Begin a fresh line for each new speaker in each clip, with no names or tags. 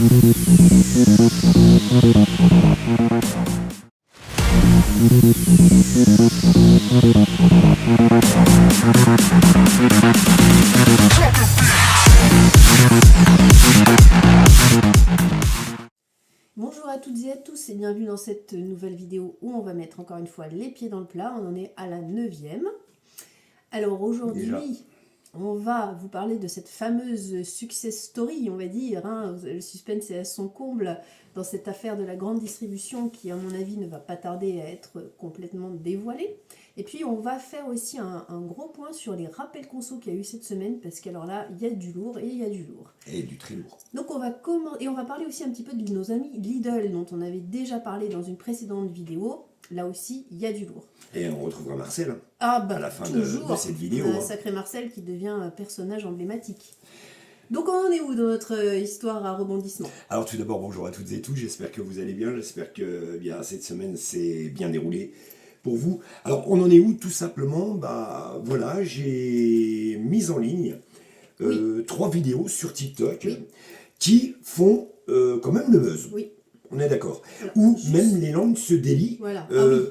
Bonjour à toutes et à tous et bienvenue dans cette nouvelle vidéo où on va mettre encore une fois les pieds dans le plat. On en est à la 9e. Alors aujourd'hui, on va vous parler de cette fameuse success story, on va dire. Le suspense est à son comble dans cette affaire de la grande distribution qui, à mon avis, ne va pas tarder à être complètement dévoilée. Et puis, on va faire aussi un gros point sur les rappels conso qu'il y a eu cette semaine, parce qu'alors là, il y a du lourd et il y a du lourd.
Et du très lourd.
Donc, on va parler aussi un petit peu de nos amis Lidl, dont on avait déjà parlé dans une précédente vidéo. Là aussi, il y a du lourd.
Et on retrouvera Marcel
à
la fin
de
cette vidéo.
Un sacré Marcel qui devient un personnage emblématique. Donc on en est où dans notre histoire à rebondissement?
Alors tout d'abord, bonjour à toutes et tous, j'espère que vous allez bien, j'espère que cette semaine s'est bien déroulée pour vous. Alors on en est où? Tout simplement, voilà, j'ai mis en ligne 3 vidéos sur TikTok qui font quand même le buzz.
Oui.
On est d'accord. Ou même les langues se délient.
Voilà.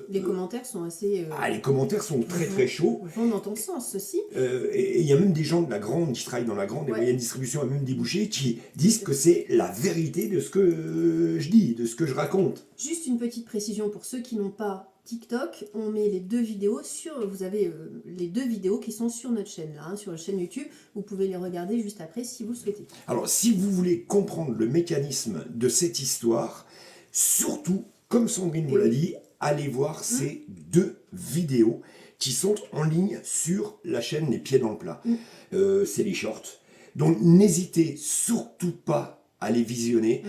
Les commentaires sont assez...
les commentaires sont très très chauds.
Vont dans ton sens aussi.
Et il y a même des gens de la grande, qui travaillent dans la grande et moyenne distribution, et même des bouchers, qui disent que c'est la vérité de ce que je dis, de ce que je raconte.
Juste une petite précision pour ceux qui n'ont pas TikTok, on met les 2 vidéos vous avez les 2 vidéos qui sont sur notre chaîne là, sur la chaîne YouTube. Vous pouvez les regarder juste après si vous le souhaitez.
Alors si vous voulez comprendre le mécanisme de cette histoire, surtout, comme Sandrine vous l'a dit, allez voir ces 2 vidéos qui sont en ligne sur la chaîne Les Pieds dans le Plat. C'est les shorts. Donc n'hésitez surtout pas à les visionner.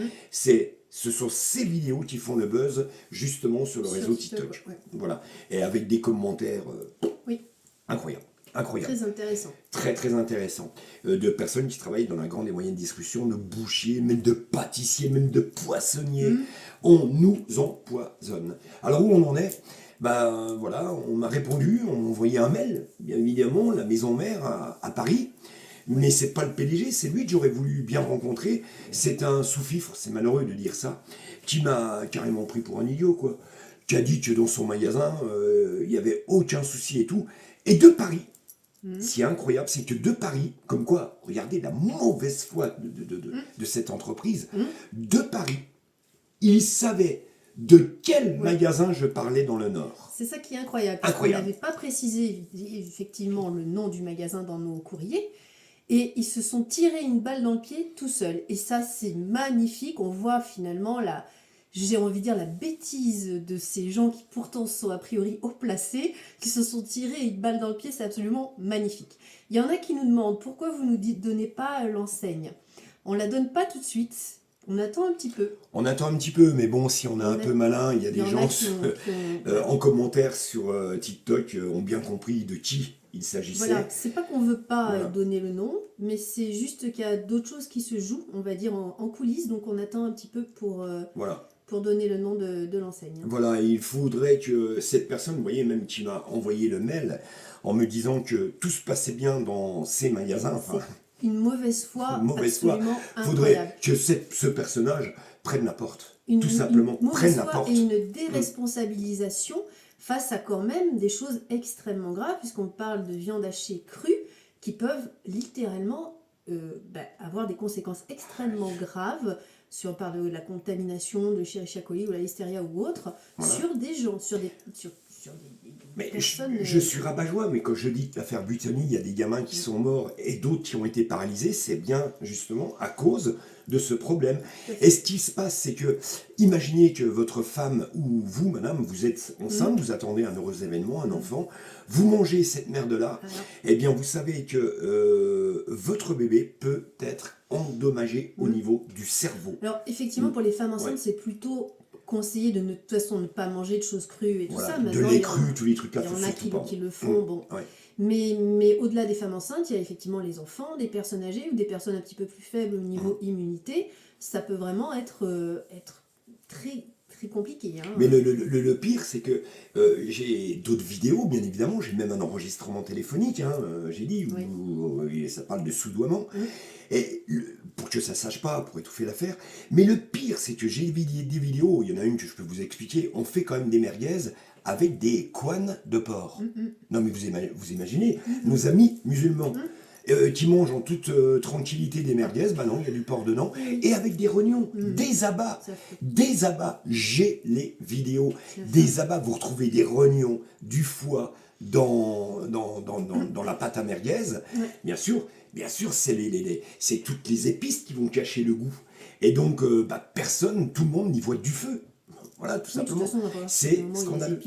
Ce sont ces vidéos qui font le buzz justement sur le réseau TikTok. Voilà. Et avec des commentaires incroyables. Incroyable.
Très intéressant.
Très très intéressant. De personnes qui travaillent dans la grande et moyenne distribution, de bouchers, même de pâtissiers, même de poissonniers. On nous empoisonne. Alors où on en est? Voilà, on m'a répondu, on m'a envoyé un mail, bien évidemment, la maison mère à Paris. Mais c'est pas le PDG, c'est lui que j'aurais voulu bien rencontrer. C'est un sous-fifre, c'est malheureux de dire ça, qui m'a carrément pris pour un idiot, quoi. Qui a dit que dans son magasin, il n'y avait aucun souci et tout. Et de Paris, ce qui est incroyable, c'est que de Paris, comme quoi, regardez la mauvaise foi de cette entreprise, de Paris, il savait de quel magasin je parlais dans le Nord.
C'est ça qui est incroyable, parce qu'on n'avait pas précisé effectivement le nom du magasin dans nos courriers, et ils se sont tirés une balle dans le pied tout seuls. Et ça, c'est magnifique. On voit finalement j'ai envie de dire la bêtise de ces gens qui pourtant sont a priori haut placés, qui se sont tirés une balle dans le pied, c'est absolument magnifique. Il y en a qui nous demandent pourquoi vous ne nous donnez pas l'enseigne. On ne la donne pas tout de suite, on attend un petit peu.
On attend un petit peu, mais bon, si on est un peu malin, il y a des gens en commentaire sur TikTok ont bien compris de qui il s'agissait.
Voilà, c'est pas qu'on veut pas donner le nom, mais c'est juste qu'il y a d'autres choses qui se jouent, on va dire en coulisses, donc on attend un petit peu pour donner le nom de l'enseigne.
Voilà, il faudrait que cette personne, vous voyez, même qui m'a envoyé le mail en me disant que tout se passait bien dans ces magasins.
Une mauvaise foi absolument incroyable.
Il faudrait que ce personnage prenne la porte, tout simplement, prenne la porte.
Et une déresponsabilisation face à quand même des choses extrêmement graves, puisqu'on parle de viande hachée crue, qui peuvent littéralement avoir des conséquences extrêmement graves, si on parle de la contamination de Escherichia coli ou la listeria ou autre, sur des gens, sur des personnes...
Je suis rabat-joie, mais quand je dis l'affaire Buitoni, il y a des gamins qui sont morts et d'autres qui ont été paralysés, c'est bien justement à cause de ce problème. Et ce qui se passe, c'est que, imaginez que votre femme ou vous, madame, vous êtes enceinte, vous attendez un heureux événement, un enfant, vous mangez cette merde-là, eh bien vous savez que votre bébé peut être endommagé au niveau du cerveau.
Alors effectivement, pour les femmes enceintes, c'est plutôt conseillé de toute façon ne pas manger de choses crues et tout ça.
De lait cru, tous les trucs là.
Il y en a qui le font, Mais au-delà des femmes enceintes, il y a effectivement les enfants, des personnes âgées ou des personnes un petit peu plus faibles au niveau immunité. Ça peut vraiment être très, très compliqué. Hein.
Mais le pire, c'est que j'ai d'autres vidéos, bien évidemment. J'ai même un enregistrement téléphonique, hein, j'ai dit, où ça parle de soudoiement. Et pour que ça ne sache pas, pour étouffer l'affaire. Mais le pire, c'est que j'ai des vidéos, il y en a une que je peux vous expliquer, on fait quand même des merguez avec des couennes de porc. Non mais vous imaginez, nos amis musulmans qui mangent en toute tranquillité des merguez, bah non, il y a du porc dedans, et avec des rognons, des abats, j'ai les vidéos, des abats, vous retrouvez des rognons, du foie dans la pâte à merguez, bien sûr, c'est toutes les épices qui vont cacher le goût. Et donc, personne, tout le monde n'y voit du feu. Voilà, tout simplement. C'est scandaleux.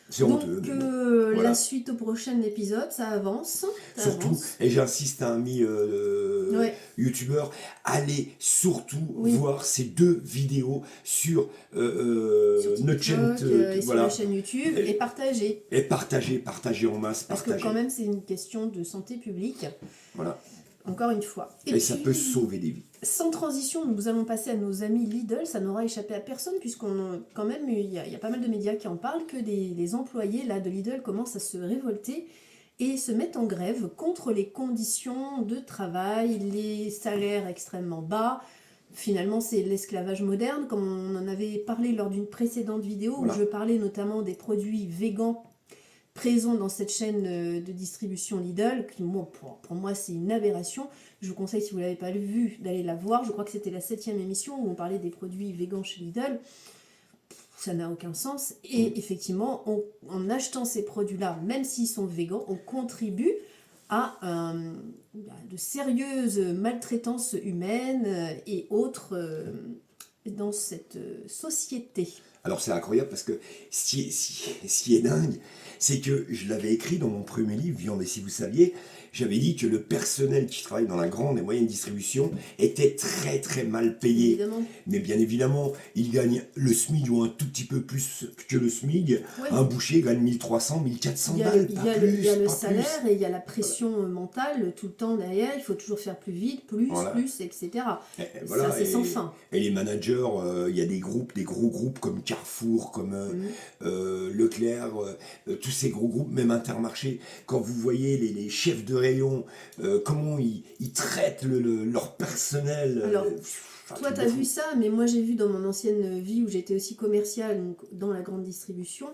C'est honteux.
Donc, la suite au prochain épisode, ça avance.
Surtout, et j'insiste à un ami youtubeur, allez surtout voir ces 2 vidéos sur notre chaîne,
sur la chaîne YouTube, et partagez.
Et partagez en masse.
Parce que quand même, c'est une question de santé publique.
Voilà.
Encore une fois.
Et puis, ça peut sauver des vies.
Sans transition, nous allons passer à nos amis Lidl. Ça n'aura échappé à personne, puisqu'on quand même, il y a pas mal de médias qui en parlent, que les employés là, de Lidl commencent à se révolter et se mettent en grève contre les conditions de travail, les salaires extrêmement bas. Finalement, c'est l'esclavage moderne, comme on en avait parlé lors d'une précédente vidéo, où je parlais notamment des produits végans présents dans cette chaîne de distribution Lidl, qui pour moi c'est une aberration. Je vous conseille, si vous ne l'avez pas vu, d'aller la voir. Je crois que c'était la 7e émission où on parlait des produits végans chez Lidl. Ça n'a aucun sens. Et effectivement, en achetant ces produits-là, même s'ils sont végans, on contribue à de sérieuses maltraitances humaines et autres dans cette société.
Alors c'est incroyable parce que ce qui est dingue, c'est que je l'avais écrit dans mon premier livre, Viande et si vous saviez, j'avais dit que le personnel qui travaille dans la grande et moyenne distribution était très très mal payé.
Évidemment.
Mais bien évidemment, il gagne le SMIC ou un tout petit peu plus que le SMIC. Un boucher gagne 1300, 1400 balles, pas plus.
Il y a le salaire et il y a la pression mentale tout le temps derrière. Il faut toujours faire plus vite, plus, etc. Ça, c'est sans fin.
Et les managers, il y a des gros groupes comme Carrefour, comme Leclerc, tous ces gros groupes, même Intermarché. Quand vous voyez les chefs de rayon, comment ils traitent leur personnel.
Alors, toi, tu as vu ça, mais moi, j'ai vu dans mon ancienne vie où j'étais aussi commerciale, donc dans la grande distribution.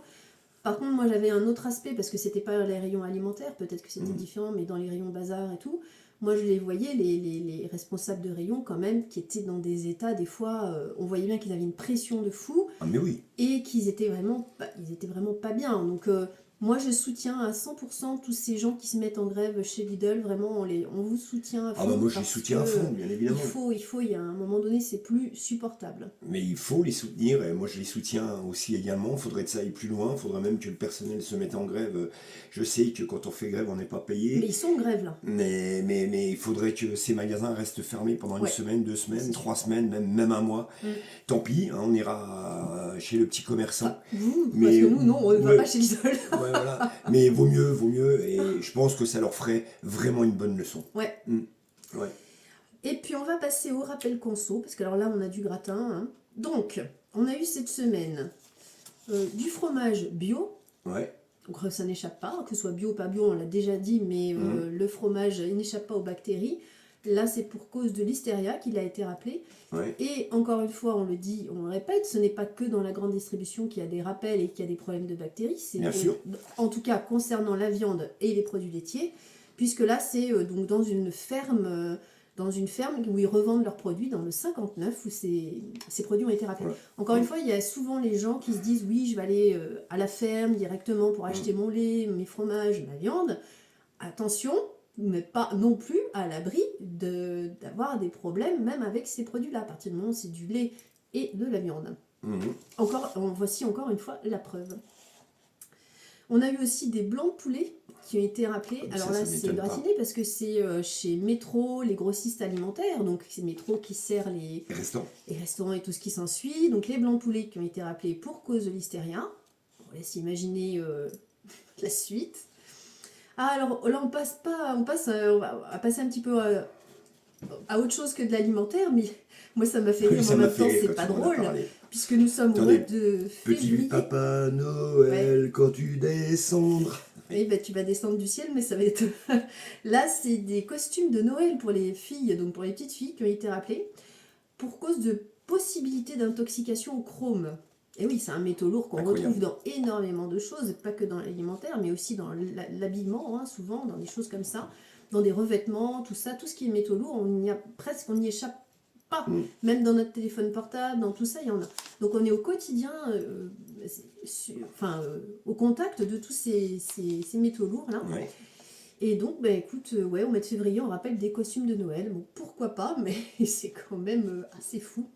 Par contre, moi, j'avais un autre aspect, parce que c'était pas les rayons alimentaires, peut-être que c'était différent, mais dans les rayons bazar et tout, moi, je les voyais, les responsables de rayons, quand même, qui étaient dans des états, des fois, on voyait bien qu'ils avaient une pression de fou.
Ah, mais oui.
Et qu'ils étaient vraiment pas bien. Donc, moi, je soutiens à 100% tous ces gens qui se mettent en grève chez Lidl. Vraiment, on vous soutient à fond.
Ah bah moi, je les soutiens à fond, bien évidemment.
Il y a un moment donné, c'est plus supportable.
Mais il faut les soutenir, et moi, je les soutiens aussi également. Il faudrait que ça aille plus loin. Il faudrait même que le personnel se mette en grève. Je sais que quand on fait grève, on n'est pas payé.
Mais ils sont en grève, là.
Mais il faudrait que ces magasins restent fermés pendant une semaine, 2 semaines, 3 semaines, même un mois. Tant pis, hein, on ira chez le petit commerçant.
Parce que nous, non, on ne va pas chez Lidl.
Voilà. Mais vaut mieux, et je pense que ça leur ferait vraiment une bonne leçon.
Ouais. Et puis on va passer au rappel conso, parce que alors là on a du gratin. Hein. Donc, on a eu cette semaine du fromage bio. Donc ça n'échappe pas, que ce soit bio ou pas bio, on l'a déjà dit, mais le fromage, il n'échappe pas aux bactéries. Là, c'est pour cause de l'hystéria qu'il a été rappelé. Et encore une fois, on le dit, on le répète, ce n'est pas que dans la grande distribution qu'il y a des rappels et qu'il y a des problèmes de bactéries.
Bien sûr.
En tout cas, concernant la viande et les produits laitiers, puisque là, c'est donc dans une ferme où ils revendent leurs produits, dans le 59, où ces produits ont été rappelés. Encore une fois, il y a souvent les gens qui se disent, oui, je vais aller à la ferme directement pour acheter mon lait, mes fromages, ma viande. Attention, mais pas non plus à l'abri d'avoir des problèmes, même avec ces produits-là, à partir du moment où c'est du lait et de la viande. Voici encore une fois la preuve. On a eu aussi des blancs de poulet qui ont été rappelés. Alors là, c'est gratiné parce que c'est chez Métro, les grossistes alimentaires, donc c'est Métro qui sert les restaurants et tout ce qui s'ensuit. Donc les blancs de poulet qui ont été rappelés pour cause de l'hystéria. On laisse imaginer la suite. Ah, alors là, on va passer un petit peu à autre chose que de l'alimentaire, mais moi, ça m'a fait rire, mais en même temps, c'est pas drôle. puisque nous sommes au
Attendez,
mois de
Petit
février.
Papa Noël, quand tu descendras.
Oui, bah, tu vas descendre du ciel, mais ça va être... Là, c'est des costumes de Noël pour les filles, donc pour les petites filles qui ont été rappelées, pour cause de possibilité d'intoxication au chrome. Et oui, c'est un métaux lourd qu'on retrouve dans énormément de choses, pas que dans l'alimentaire, mais aussi dans l'habillement, hein, souvent, dans des choses comme ça, dans des revêtements, tout ça, tout ce qui est métaux lourds, on n'y échappe pas. Même dans notre téléphone portable, dans tout ça, il y en a. Donc on est au quotidien, au contact de tous ces métaux lourds là.
Ouais.
Et donc, bah, écoute, ouais, au mois de février, on rappelle des costumes de Noël. Bon, pourquoi pas, mais c'est quand même assez fou.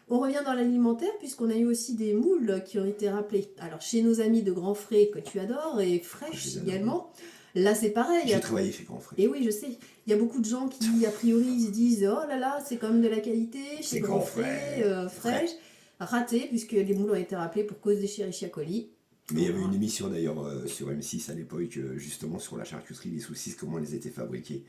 On revient dans l'alimentaire, puisqu'on a eu aussi des moules qui ont été rappelés. Alors, chez nos amis de Grand Frais, que tu adores, et Fresh également, là, c'est pareil.
J'ai travaillé chez Grand Frais.
Et oui, je sais. Il y a beaucoup de gens qui, a priori, se disent « Oh là là, c'est quand même de la qualité, chez Grand Frais, Fresh ». Raté, puisque les moules ont été rappelés pour cause d'Escherichia coli.
Mais il y avait une émission d'ailleurs sur M6 à l'époque, justement sur la charcuterie, les saucisses, comment elles étaient fabriquées.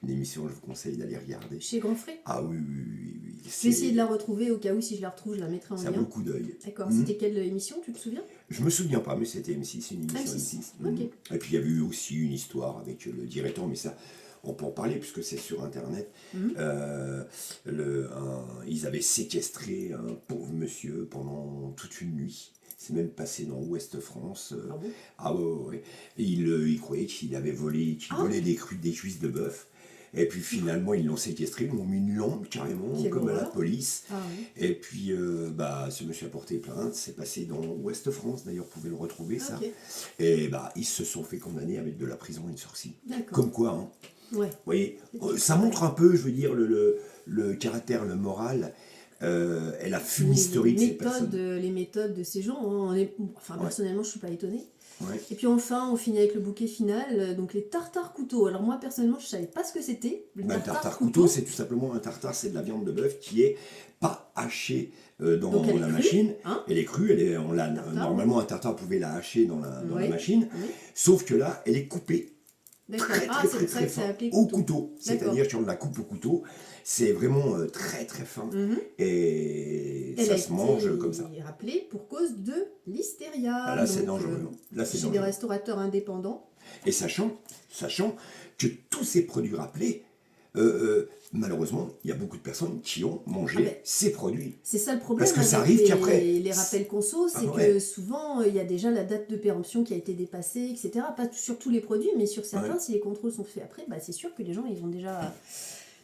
Une émission, je vous conseille d'aller regarder.
Chez Grand Frais?
Ah oui, oui, oui.
Je vais essayer de la retrouver, au cas où si je la retrouve, je la mettrai en lien.
Ça vaut le coup d'œil.
D'accord. C'était quelle émission, tu te souviens?
Je me souviens pas, mais c'était M6, une émission M6.
Ok.
Et puis il y avait eu aussi une histoire avec le directeur, mais ça, on peut en parler puisque c'est sur Internet. Ils avaient séquestré un pauvre monsieur pendant toute une nuit. C'est même passé dans Ouest France.
Ah bon?
Ah ouais. Et il croyait qu'il avait volé, volait des cuisses de bœuf. Et puis finalement, ils l'ont séquestré, ils l'ont mis une lampe carrément, comme à la police.
Ah, oui.
Et puis, ce monsieur a porté plainte. C'est passé dans Ouest France, d'ailleurs, vous pouvez le retrouver, ça. Et ils se sont fait condamner avec de la prison et une sursis. Comme quoi, hein.
Ouais.
Vous voyez, ça montre un peu, je veux dire, le caractère, le moral. Et la fumisterie de ces personnes.
Les méthodes de ces gens, hein, personnellement, je ne suis pas étonnée.
Ouais.
Et puis enfin, on finit avec le bouquet final, donc les tartares couteaux. Alors moi, personnellement, je ne savais pas ce que c'était.
Le tartare couteau, c'est tout simplement un tartare, c'est de la viande de bœuf qui est pas hachée dans la machine.
Hein,
elle est crue, normalement un tartare, vous pouvez la hacher dans la machine, sauf que là, elle est coupée. Très fin au couteau, c'est-à-dire qu'on la coupe au couteau, c'est vraiment très très fin et ça se mange comme ça.
Elle a été rappelée pour cause de l'hystéria.
Ah, là c'est dangereux.
Chez des restaurateurs indépendants.
Et sachant que tous ces produits rappelés, malheureusement, il y a beaucoup de personnes qui ont mangé ces produits.
C'est ça le problème.
Parce que ça arrive qu'après.
Les rappels conso, c'est que souvent, il y a déjà la date de péremption qui a été dépassée, etc. Pas sur tous les produits, mais sur certains, si les contrôles sont faits après, c'est sûr que les gens, ils ont déjà...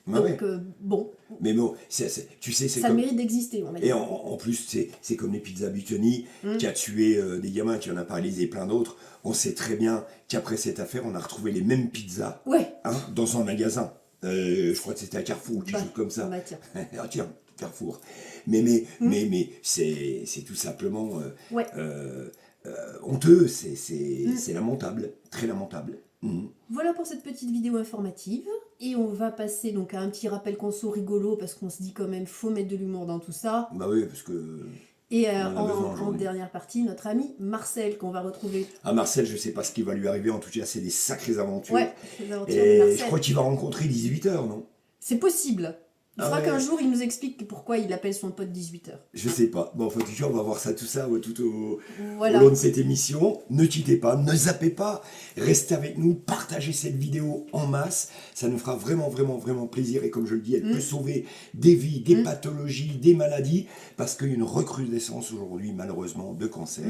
Donc, bon.
Mais bon, tu sais, c'est
ça mérite d'exister, on va dire.
Et en plus, c'est comme les pizzas Butoni, qui a tué des gamins, qui en a paralysé plein d'autres. On sait très bien qu'après cette affaire, on a retrouvé les mêmes pizzas dans un magasin. Je crois que c'était à Carrefour ou quelque chose comme ça. Tiens, Carrefour. Mais c'est tout simplement honteux, c'est lamentable, très lamentable.
Voilà pour cette petite vidéo informative. Et on va passer donc à un petit rappel conso rigolo, parce qu'on se dit quand même, faut mettre de l'humour dans tout ça.
Bah oui, parce que...
Et en dernière partie, notre ami Marcel, qu'on va retrouver.
Ah, Marcel, je sais pas ce qui va lui arriver, en tout cas, c'est des sacrées aventures.
Ouais, des aventures
de
Marcel.
Je crois qu'il va rencontrer 18h, non?
C'est possible. Il faudra qu'un jour, il nous explique pourquoi il appelle son pote 18h.
Je sais pas. Bon, enfin, en tout cas, on va voir ça, tout ça, tout au long de cette émission. Ne quittez pas, ne zappez pas. Restez avec nous, partagez cette vidéo en masse. Ça nous fera vraiment, vraiment, vraiment plaisir. Et comme je le dis, elle peut sauver des vies, des pathologies, des maladies. Parce qu'il y a une recrudescence aujourd'hui, malheureusement, de cancer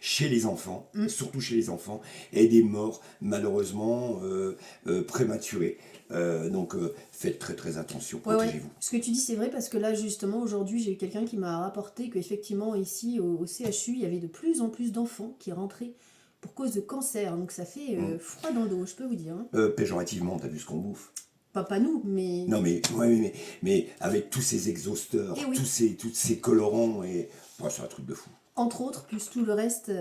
chez les enfants, surtout chez les enfants, et des morts, malheureusement, prématurées. Donc faites très très attention, protégez-vous.
Ce que tu dis c'est vrai, parce que là justement aujourd'hui j'ai eu quelqu'un qui m'a rapporté qu'effectivement ici au CHU il y avait de plus en plus d'enfants qui rentraient pour cause de cancer, donc ça fait froid dans le dos, je peux vous dire.
Péjorativement, t'as vu ce qu'on bouffe?
Pas nous, mais...
Non mais avec tous ces exhausteurs, tous ces colorants, et c'est un truc de fou.
Entre autres, plus tout le reste...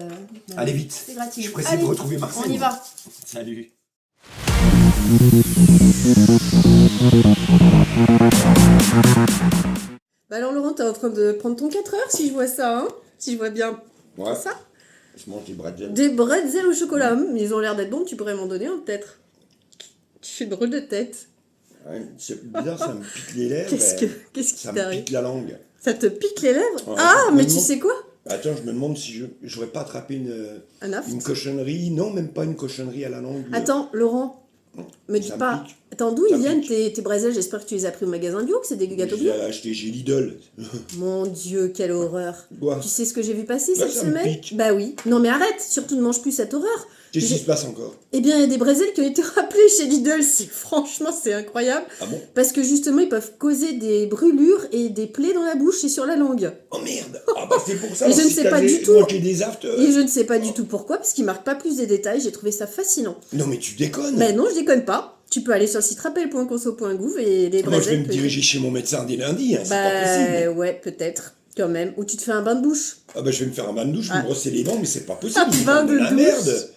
Allez vite, je suis pressé de retrouver Marcel.
On y va.
Salut.
Alors Laurent, t'es en train de prendre ton 4 heures si je vois ça, hein? Si je vois bien ça.
Je mange des bretzels.
Des bretzels au chocolat, ils ont l'air d'être bons, tu pourrais m'en donner un peut-être. Tu fais drôle de tête.
Ouais, c'est bizarre, ça me pique les lèvres.
Qu'est-ce qui t'arrive?
Ça me pique la langue.
Ça te pique les lèvres?
Ouais,
Ah, mais tu
vraiment.
sais quoi?
Attends, je me demande si j'aurais pas attrapé
Un aft.
une cochonnerie. Non, même pas une cochonnerie à la langue.
Attends, Laurent, me dis
Ça me
pas.
pique.
Attends, d'où
Ça
ils viennent
pique.
tes bretzels? J'espère que tu les as pris au magasin bio, que c'est des gâteaux
Je
bio.
l'ai acheté chez Lidl.
Mon Dieu, quelle horreur.
Quoi?
Tu sais ce que j'ai vu passer
Bah,
cette
ça me
semaine?
pique.
Bah oui. Non mais arrête, surtout ne mange plus cette horreur.
Qu'est-ce qui se passe encore?
Eh bien, il y a des bretzels qui ont été rappelés chez Lidl. Franchement, c'est incroyable.
Ah bon?
Parce que justement, ils peuvent causer des brûlures et des plaies dans la bouche et sur la langue.
Oh merde! Ah bah c'est pour ça.
Et je ne sais pas du tout.
Manqué des aftes.
Et je ne sais pas du tout pourquoi, parce qu'ils marquent pas plus des détails. J'ai trouvé ça fascinant.
Non mais tu déconnes.
Ben non, je déconne pas. Tu peux aller sur le site rappel.conso.gouv et les
Moi je vais
bretzels.
me diriger chez mon médecin dès lundi, hein, c'est pas
Bah
possible.
ouais, peut-être. Quand même. Ou tu te fais un bain de bouche.
Ah bah je vais me faire un bain de douche, je vais
Ah.
me brosser les dents, mais c'est pas possible.
Un
ils
bain
vendent
de
la
douche.
merde.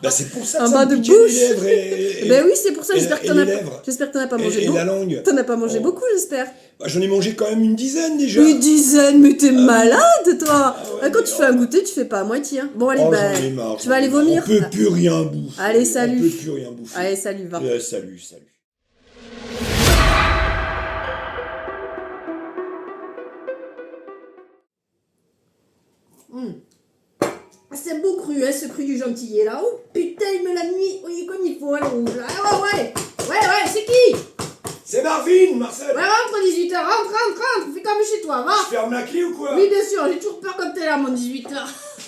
Bah c'est pour ça que
Un
ça
bain
me
de
piquait les
bouche.
lèvres et
Ben oui, c'est pour ça.
et
J'espère que
et
t'en
les
as
lèvres.
J'espère que t'en as pas mangé
et
beaucoup.
la langue.
T'en as pas mangé
Oh.
beaucoup, j'espère.
Bah, j'en ai mangé quand même une dizaine déjà.
Une dizaine, mais t'es malade, toi.
Ah ouais,
Quand
mais
tu fais un goûter, tu fais pas à moitié. Hein. Bon, allez,
Oh,
bah,
j'en ai marre,
tu vas aller
j'en ai marre.
vomir.
On peut plus rien bouffer.
Allez, salut.
On peut plus rien bouffer.
Allez, salut, va.
Salut, salut.
C'est beau cru, hein, ce cru du gentillet là. Oh putain, il me l'a mis oui, comme il faut, le rouge. Ah ouais, c'est qui?
C'est Marvin, Marcel.
Ouais, rentre 18h, rentre, fais comme chez toi, va.
Je ferme la clé ou quoi?
Oui, bien sûr, j'ai toujours peur comme t'es là, mon 18h.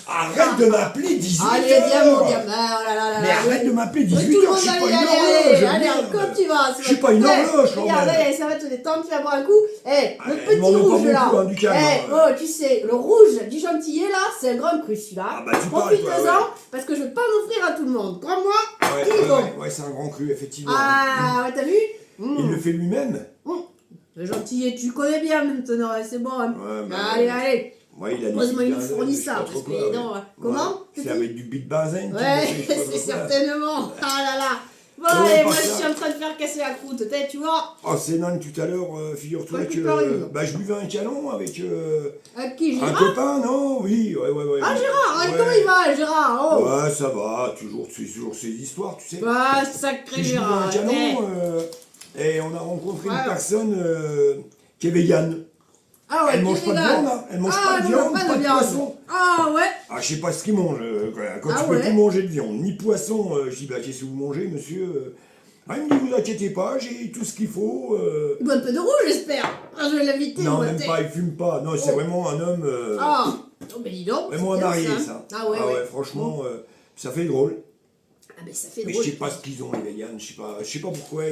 Arrête de m'appeler 18h.
Allez, viens, mon gamin, oh là là là
Mais
là.
arrête de m'appeler
Tout
18h,
le monde,
je suis pas
allez,
une
allez,
horloge.
allez,
merde.
comme tu vas.
Je suis pas une horloge, quand
Regarde,
même.
allez, ça va te détendre, tu vas boire un coup. Eh, le
Allez, m'en
petit
mets pas
rouge là.
beaucoup, hein, du calme,
Eh,
hein.
oh, tu sais, le rouge du gentillet là, c'est un grand cru celui-là.
Ah bah, tu parles, toi,
Profite-en,
ouais.
parce que je vais pas m'offrir à tout le monde. Crois-moi,
Ouais,
il est bon.
ouais, c'est un grand cru, effectivement.
Ah, ouais, t'as vu?
Il le fait lui-même.
Le gentillet, tu le connais bien maintenant, ouais, c'est bon. Hein.
Ouais, bah,
allez.
Ouais, il a
Heureusement, il nous
benzène,
fournit
je sais
ça,
pas
parce
trop
que
quoi,
les dents,
ouais.
comment?
Ouais, c'est avec du bit benzène.
Ouais,
je sais pas
c'est
quoi.
certainement. Ah là là. Bon,
Ouais,
allez,
pas
moi
ça.
je suis en train de faire casser la croûte, tu vois.
Oh, c'est nan tout à l'heure, figure-toi
Ouais,
que.
tu parles.
Bah, je buvais un canon avec
À qui,
un
Gérard?
copain, non? Oui, ouais.
Ah, Gérard,
Ouais.
comment il va, Gérard? Oh.
Ouais, ça va, toujours ces histoires, tu sais.
Bah, sacré
Puis je buvais
Gérard.
un canon, et on a rencontré
Ouais.
une personne qui est végane.
Ah ouais,
Elle mange
t'es
pas de
vegan.
viande, hein. Elle mange
Ah,
pas de
elle
viande,
mange
pas de poisson.
Ah ouais.
Ah, je sais pas ce qu'ils mangent. Quand
Ah
tu peux
ouais.
plus manger de viande, ni poisson, je dis, bah, qu'est-ce que vous mangez, monsieur? Ah, il me dit, vous inquiétez pas, j'ai tout ce qu'il faut.
Il boit un peu de rouge, j'espère. Ah, je vais l'inviter.
Non,
moi,
même
t'es-
pas, il fume pas. Non, c'est
Oh.
vraiment un homme.
Ah, oh, mais dis donc.
Vraiment
c'est
un
bien,
marié,
hein.
ça.
Ah ouais,
franchement, ça fait drôle.
Ah, mais ça fait
Mais
drôle.
je sais pas ce qu'ils ont, les véganes. Je sais pas pourquoi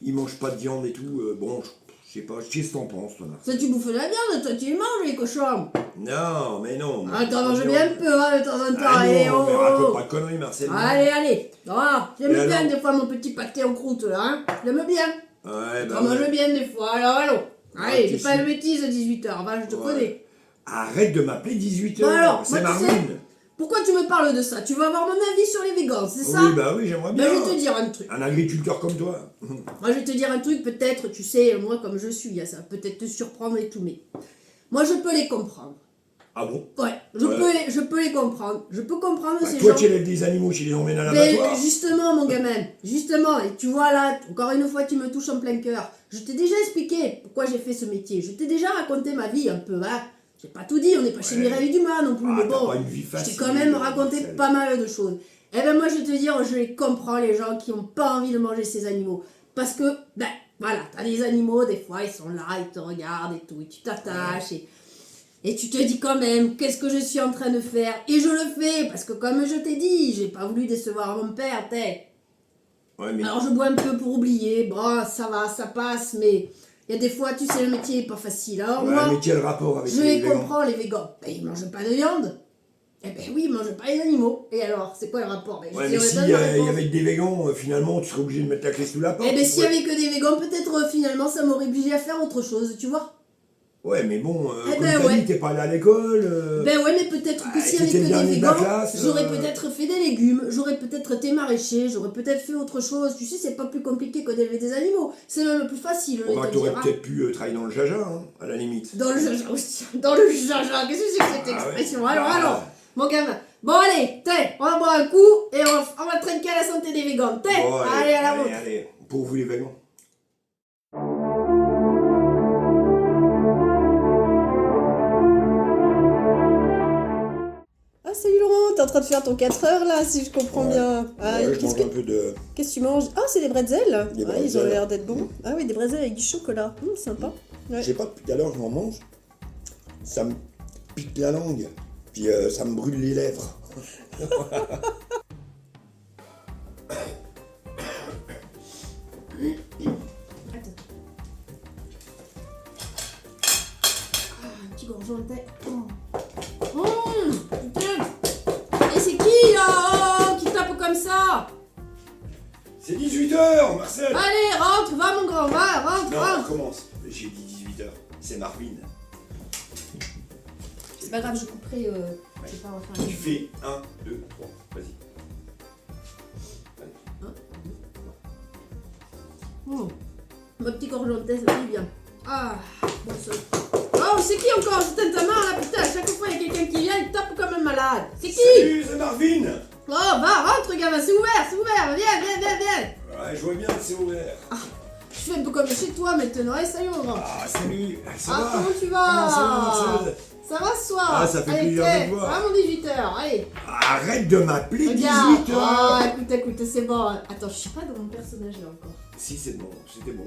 ils mangent pas de viande et tout. Bon, je sais pas. Qu'est-ce que t'en penses, toi, là?
Ça, tu bouffes de la viande, toi, tu les manges, les cochons.
Non, mais non.
Ah, t'en manges
non.
bien un peu, hein, de temps en temps.
Ah
Allez,
non, mais
oh,
raconte
oh.
pas de conneries, Marcel.
Allez. Voilà, j'aime
Et
bien
alors
des fois mon petit pâté en croûte, là, hein. J'aime bien.
Ouais, bah
J'en mange
ouais.
bien des fois, alors allô. Allez,
tu
j'ai pas
sais.
de bêtises à 18h, va, je te
Ouais.
connais.
Arrête de m'appeler 18h.
Bon, alors,
c'est
moi, tu sais,
Marvin.
Pourquoi tu me parles de ça? Tu veux avoir mon avis sur les végans, c'est ça?
Oui, bah oui, j'aimerais bien.
Ben, je vais te dire un truc.
Un agriculteur comme toi.
Moi, je vais te dire un truc, peut-être, tu sais, moi, comme je suis, ça va peut-être te surprendre et tout, mais moi, je peux les comprendre.
Ah bon?
Ouais, je peux les comprendre. Je peux comprendre
Bah,
ces
toi,
gens.
tu élèves des animaux, tu les emmènes à
Mais
l'abattoir.
justement, mon gamin, justement, et tu vois là, encore une fois, tu me touches en plein cœur. Je t'ai déjà expliqué pourquoi j'ai fait ce métier. Je t'ai déjà raconté ma vie un peu, hein. J'ai pas tout dit, on n'est pas chez
Ouais.
Mireille Dumas non plus,
Ah,
mais
t'as
bon,
pas une vie
je
facile,
t'ai quand même raconté
Marcel.
pas mal de choses. Eh ben moi, je vais te dire, je les comprends, les gens qui ont pas envie de manger ces animaux. Parce que, ben, voilà, t'as des animaux, des fois, ils sont là, ils te regardent et tout, et tu t'attaches, et tu te dis quand même, qu'est-ce que je suis en train de faire? Et je le fais, parce que comme je t'ai dit, j'ai pas voulu décevoir mon père, t'es.
Ouais, mais
Alors je bois un peu pour oublier, bon, ça va, ça passe, mais il y a des fois, tu sais, le métier est pas facile. Alors
ouais,
moi,
mais quel rapport avec
je
les
les
végans?
comprends, les végans. Ben, ils mangent pas de viande. Eh ben oui, ils mangent pas les animaux. Et alors, c'est quoi le rapport? Ben, je
Ouais,
te
mais
donne
si
la
il y
réponse.
avait que des végans, finalement, tu serais obligé de mettre la clé sous la porte.
Eh ben,
tu
s'il y
pourrais-
avait que des végans, peut-être finalement, ça m'aurait obligé à faire autre chose, tu vois.
Ouais, mais bon,
Eh
comme
ben,
t'as
ouais.
dit, t'es pas allé à l'école.
Ben ouais, mais peut-être que
Ah,
s'il y avait
t'étais
que
le
des
dernier de la
végans,
classe,
j'aurais peut-être fait des légumes, j'aurais peut-être été maraîcher, j'aurais peut-être fait autre chose. Tu sais, c'est pas plus compliqué que d'élever des animaux. C'est même plus facile, je
Bon,
vais
bah,
te
t'aurais
dire. Hein.
peut-être pu travailler dans le jaja, hein, à la limite.
Dans le jaja aussi. Dans le jaja. Qu'est-ce que c'est que cette
Ah ouais.
expression?
Bah.
Alors, mon gamin. Bon, allez, t'es, on va boire un coup et on va trinquer à la santé des végans. T'es,
Bon,
allez, à la route.
allez, pour vous les végans.
train de faire ton 4 heures là, si je comprends bien. Ah,
Ouais, je mange un peu de...
qu'est-ce que tu manges? Ah, c'est des bretzels.
Des
Ils ont
bretzels.
l'air d'être bons. Ah oui, des bretzels avec du chocolat. Sympa.
Je
Ouais.
sais pas, depuis tout à l'heure, je m'en mange. Ça me pique la langue. Puis ça me brûle les lèvres.
Attends. Ah, un petit gorgeon de thé. Putain. Et c'est qui là qui tape comme ça?
C'est 18h, Marcel.
Allez, rentre, va mon grand, va, rentre,
Non, on
rentre.
commence. J'ai dit 18h. C'est Marvin.
C'est pas grave, je couperai. Je vais pas refaire
Tu fais 1, 2, 3. Vas-y.
Mon petit gorgeon de thé, ça fait bien. Ah, bon sang. Oh, c'est qui encore? Putain, ta main là, putain, à chaque fois il y a quelqu'un qui vient, il tape comme un malade. C'est qui?
Salut, c'est Marvin.
Oh, va, rentre, gamin, c'est ouvert, viens.
Ouais, je vois bien que c'est ouvert.
Je fais un peu comme chez toi maintenant, allez, salut mon grand.
Ah, salut. Ça
Ah,
va?
comment tu vas?
Comment ça va, Marcel?
Ça va ce soir?
Ah, ça fait
Allez,
plaisir
tiens,
de te voir.
Ça va mon 18h, allez.
Arrête de m'appeler
Regarde.
18h.
Oh, écoute, c'est bon. Attends, je suis pas dans mon personnage là encore.
Si, c'est bon, c'était bon.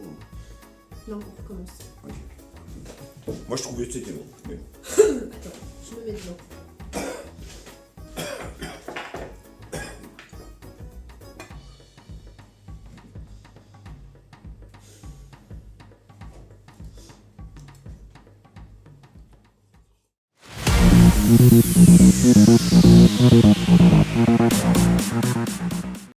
Non, on recommence.
Ok. Moi, je trouvais que c'était bon. Mais...
Attends, je me mets dedans.